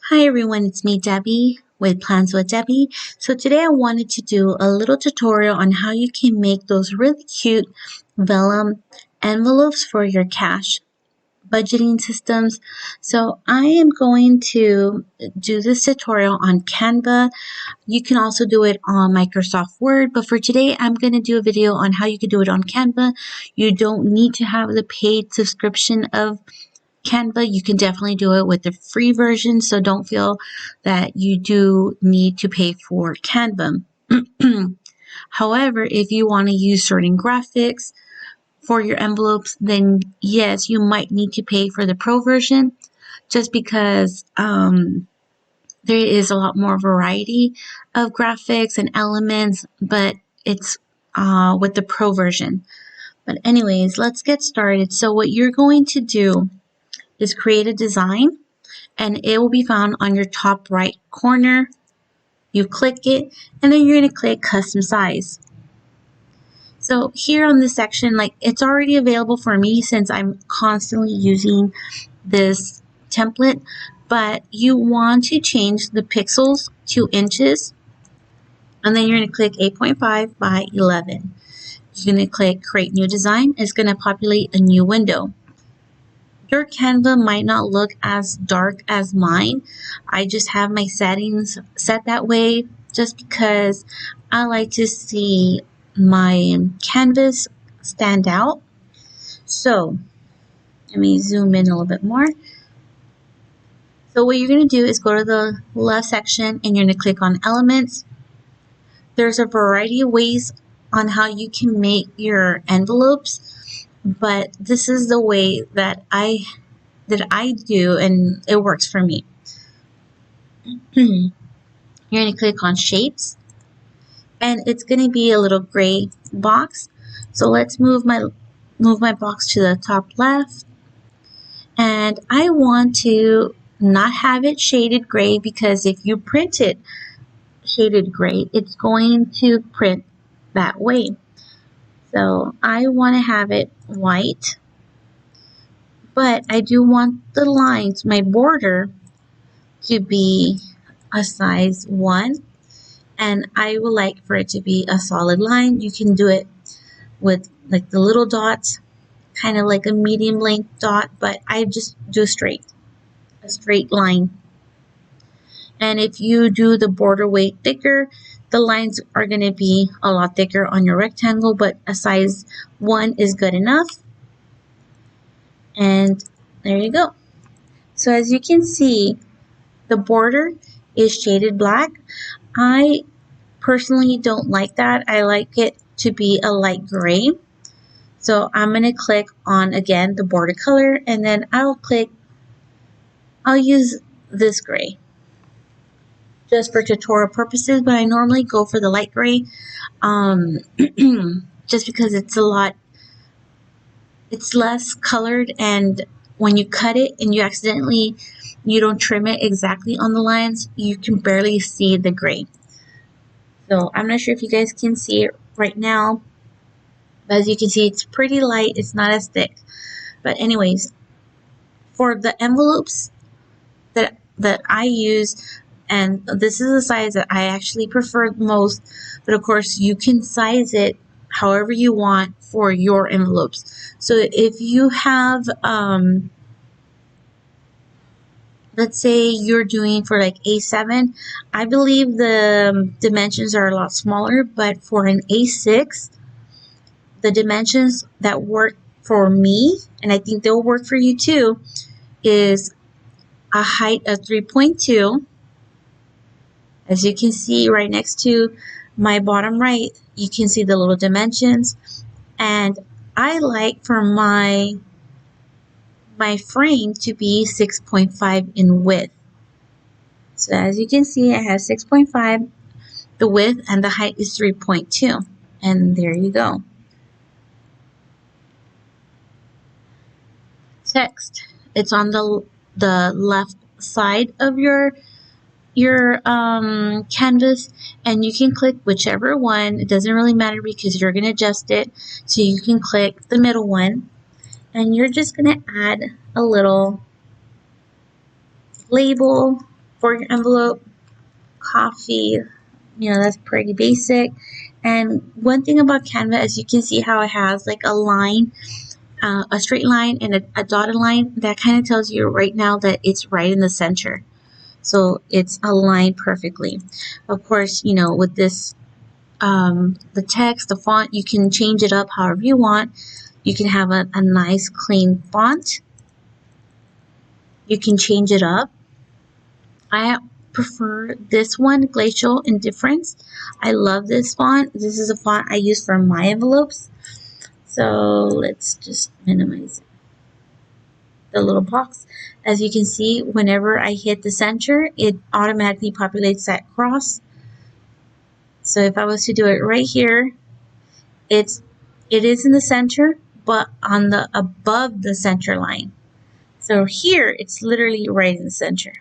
Hi everyone, it's me Debbie with Plans with Debbie. So today I wanted to do a little tutorial on how you can make those really cute vellum envelopes for your cash budgeting systems. So I am going to do this tutorial on Canva. You can also do it on Microsoft Word, but for today I'm going to do a video on how you can do it on Canva. You don't need to have the paid subscription of Canva. You can definitely do it with the free version, so don't feel that you do need to pay for Canva. However, if you want to use certain graphics for your envelopes, then yes, you might need to pay for the pro version just because there is a lot more variety of graphics and elements, but it's with the pro version. But anyways, let's get started. So what you're going to do is create a design, and it will be found on your top right corner. You click it, and then you're going to click custom size. So here on this section, like, it's already available for me since I'm constantly using this template, but you want to change the pixels to inches, and then you're going to click 8.5 by 11. You're going to click create new design. It's going to populate a new window. Your Canva might not look as dark as mine. I just have my settings set that way just because I like to see my canvas stand out. So let me zoom in a little bit more. So what you're going to do is go to the left section and you're going to click on elements. There's a variety of ways on how you can make your envelopes, but this is the way that I do, and it works for me. You're going to click on shapes, and it's going to be a little gray box. So let's move my box to the top left, and I want to not have it shaded gray because if you print it shaded gray, it's going to print that way. So I want to have it white, but I do want the lines, my border, to be a size 1, and I would like for it to be a solid line. You can do it with like the little dots, kind of like a medium length dot, but I just do a straight line. And if you do the border weight thicker, the lines are going to be a lot thicker on your rectangle, but a size 1 is good enough. And there you go. So as you can see, the border is shaded black. I personally don't like that. I like it to be a light gray. So I'm going to click on, again, the border color, and then I'll use this gray just for tutorial purposes, but I normally go for the light gray just because it's less colored, and when you cut it and you don't trim it exactly on the lines, you can barely see the gray. So I'm not sure if you guys can see it right now, but as you can see, it's pretty light. It's not as thick. But anyways, for the envelopes that I use, and this is the size that I actually prefer most, but of course you can size it however you want for your envelopes. So if you have let's say you're doing for like A7, I believe the dimensions are a lot smaller, but for an A6, the dimensions that work for me, and I think they'll work for you too, is a height of 3.2. As you can see right next to my bottom right, you can see the little dimensions, and I like for my frame to be 6.5 in width. So as you can see, I have 6.5, the width, and the height is 3.2. And there you go. Text. It's on the left side of your canvas, and you can click whichever one. It doesn't really matter because you're going to adjust it. So you can click the middle one, and you're just going to add a little label for your envelope. Coffee, that's pretty basic. And one thing about Canva, as you can see how it has like a line, a straight line and a dotted line, that kind of tells you right now that it's right in the center. So it's aligned perfectly. Of course, with this, the text, the font, you can change it up however you want. You can have a nice clean font. You can change it up. I prefer this one, Glacial Indifference. I love this font. This is a font I use for my envelopes. So let's just minimize the little box. As you can see, whenever I hit the center, it automatically populates that cross. So if I was to do it right here, it is in the center, but on the above the center line. So here, it's literally right in the center.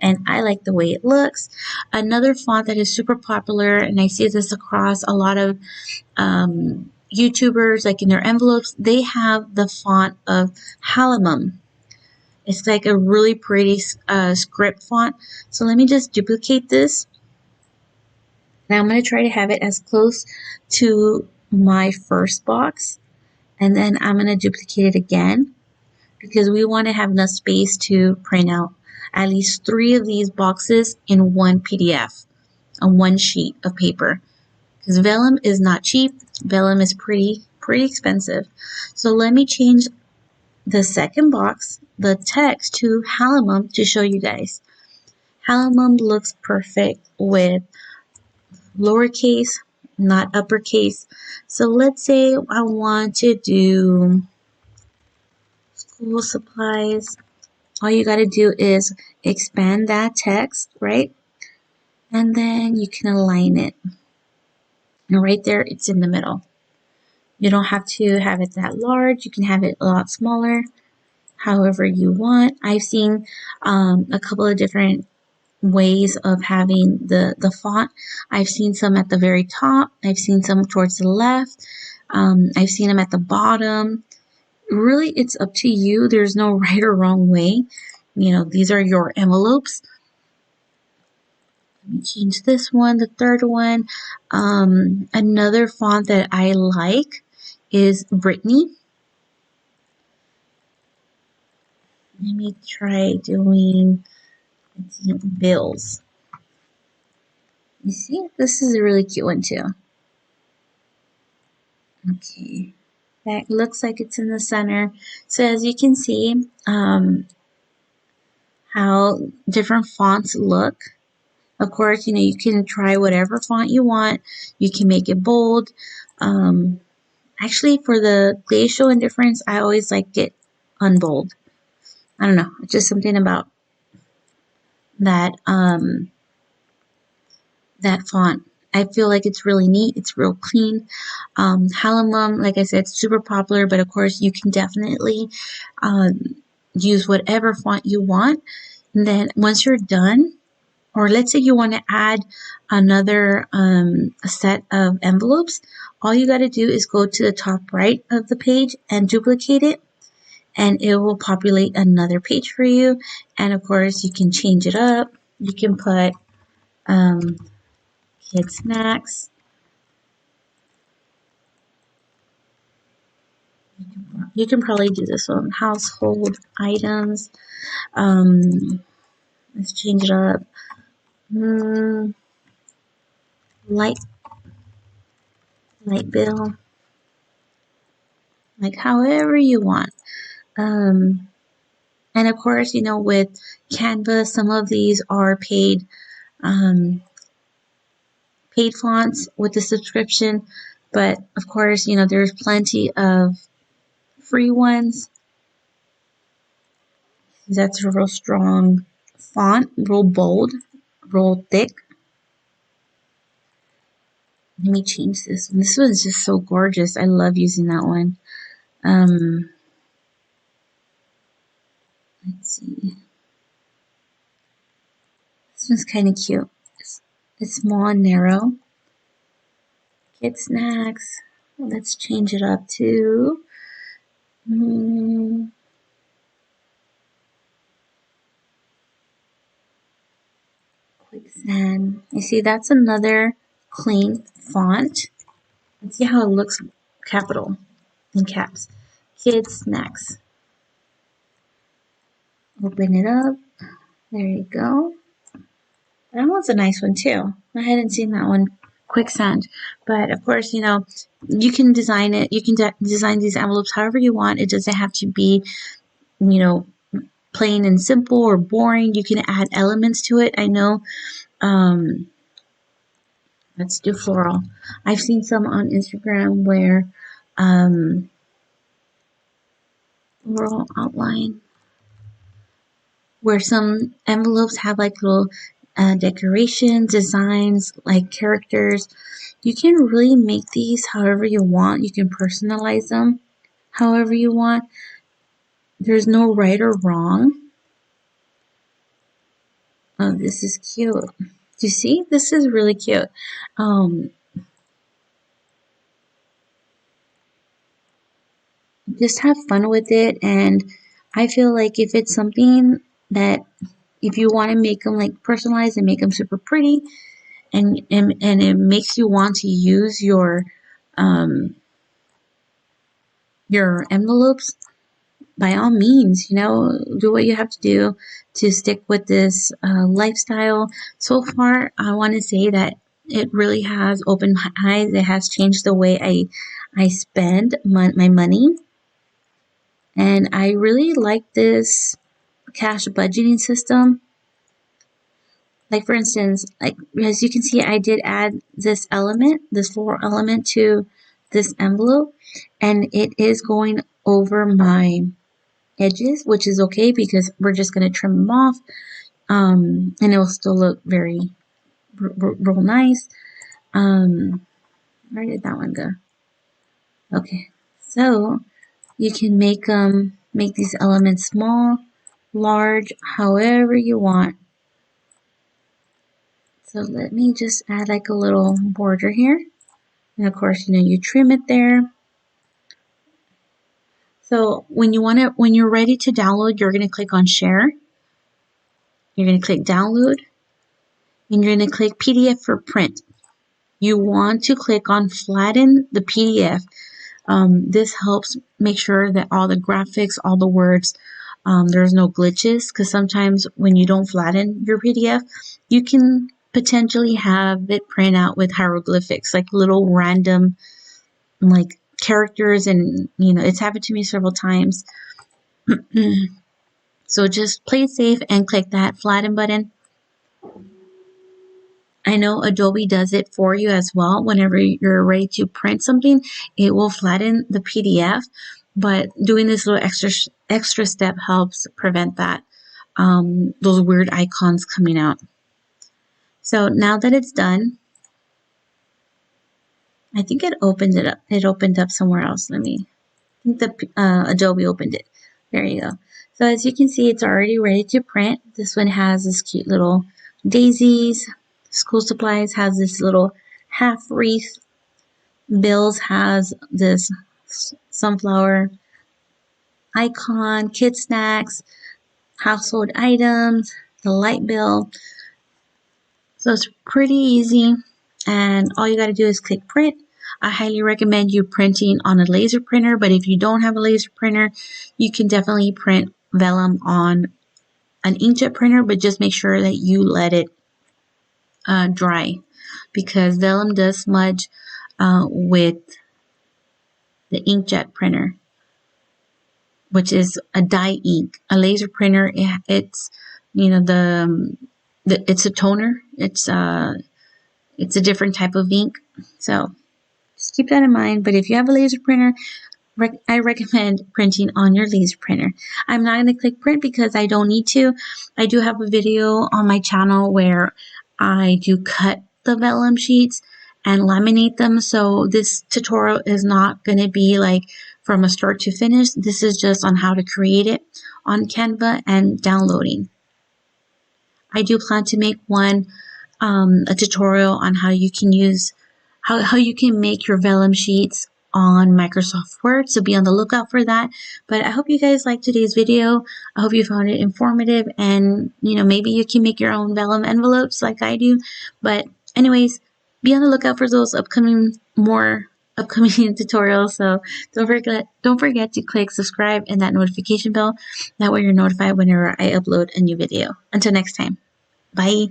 And I like the way it looks. Another font that is super popular, and I see this across a lot of YouTubers, like in their envelopes, they have the font of Hallamum. It's like a really pretty script font. So let me just duplicate this. Now I'm going to try to have it as close to my first box. And then I'm going to duplicate it again, because we want to have enough space to print out at least 3 of these boxes in one PDF on one sheet of paper. Because vellum is not cheap. Vellum is pretty expensive. So let me change the second box, the text, to Hallamum to show you guys. Hallamum looks perfect with lowercase, not uppercase. So let's say I want to do school supplies. All you got to do is expand that text, right? And then you can align it. And right there, it's in the middle. You don't have to have it that large. You can have it a lot smaller, however you want. I've seen a couple of different ways of having the font. I've seen some at the very top. I've seen some towards the left. I've seen them at the bottom. Really, it's up to you. There's no right or wrong way. These are your envelopes. Let me change this one, the third one. Another font that I like is Brittany. Let me try doing bills. You see, this is a really cute one too. Okay, that looks like it's in the center. So as you can see, how different fonts look. Of course, you can try whatever font you want. You can make it bold. Actually, for the Glacial Indifference, I always like it unbold. I don't know, it's just something about that that font. I feel like it's really neat. It's real clean. Hallamum, like I said, super popular, but of course you can definitely use whatever font you want. And then once you're done, or let's say you want to add another set of envelopes, all you got to do is go to the top right of the page and duplicate it, and it will populate another page for you. And of course, you can change it up. You can put kid snacks. You can probably do this one, household items. Let's change it up. Light bill. Like however you want. And of course, with Canva, some of these are paid fonts with the subscription, but of course, there's plenty of free ones. That's a real strong font, real bold, real thick. Let me change this one. This one's just so gorgeous. I love using that one. Let's see. This one's kind of cute. It's small and narrow. Kid snacks. Let's change it up to And you see that's another clean font. And see how it looks capital in caps. Kids snacks. Open it up. There you go. That one's a nice one too. I hadn't seen that one. Quicksand. But of course, you can design it. You can design these envelopes however you want. It doesn't have to be, plain and simple or boring. You can add elements to it. I know. Let's do floral. I've seen some on Instagram where floral outline, where some envelopes have like little decorations, designs, like characters. You can really make these however you want. You can personalize them however you want. There's no right or wrong. Oh, this is cute. Do you see? This is really cute. Just have fun with it, and I feel like if it's something that if you want to make them like personalized and make them super pretty, and it makes you want to use your envelopes, by all means, do what you have to do to stick with this lifestyle. So far, I want to say that it really has opened my eyes. It has changed the way I spend my money. And I really like this cash budgeting system. Like for instance, like as you can see, I did add this floral element to this envelope, and it is going over my edges, which is okay because we're just going to trim them off, and it will still look very real nice. Where did that one go? Okay, so you can make these elements small, large, however you want. So let me just add like a little border here. And of course, you trim it there. So when you're ready to download, you're going to click on share. You're going to click download. And you're going to click PDF for print. You want to click on flatten the PDF. This helps make sure that all the graphics, all the words, there's no glitches, because sometimes when you don't flatten your PDF, you can potentially have it print out with hieroglyphics, like little random like characters, and it's happened to me several times. So just play it safe and click that flatten button. I know Adobe does it for you as well. Whenever you're ready to print something, it will flatten the PDF, but doing this little extra step helps prevent that, those weird icons coming out. So now that it's done, I think it opened it up. It opened up somewhere else. I think the Adobe opened it. There you go. So as you can see, it's already ready to print. This one has this cute little daisies. School supplies has this little half wreath. Bills has this sunflower icon. Kid snacks, household items, the light bill. So it's pretty easy, and all you got to do is click print. I highly recommend you printing on a laser printer, but if you don't have a laser printer, you can definitely print vellum on an inkjet printer, but just make sure that you let it dry, because vellum does smudge with the inkjet printer, which is a dye ink. A laser printer, it's it's a toner. It's a different type of ink, so just keep that in mind. But if you have a laser printer, I recommend printing on your laser printer. I'm not going to click print because I don't need to. I do have a video on my channel where I do cut the vellum sheets and laminate them. So this tutorial is not going to be like from a start to finish. This is just on how to create it on Canva and downloading. I do plan to make a tutorial on how you can use, how you can make your vellum sheets on Microsoft Word, so be on the lookout for that. But I hope you guys liked today's video. I hope you found it informative, and maybe you can make your own vellum envelopes like I do. But anyways, be on the lookout for those more upcoming tutorials. So don't forget to click subscribe and that notification bell. That way you're notified whenever I upload a new video. Until next time, bye.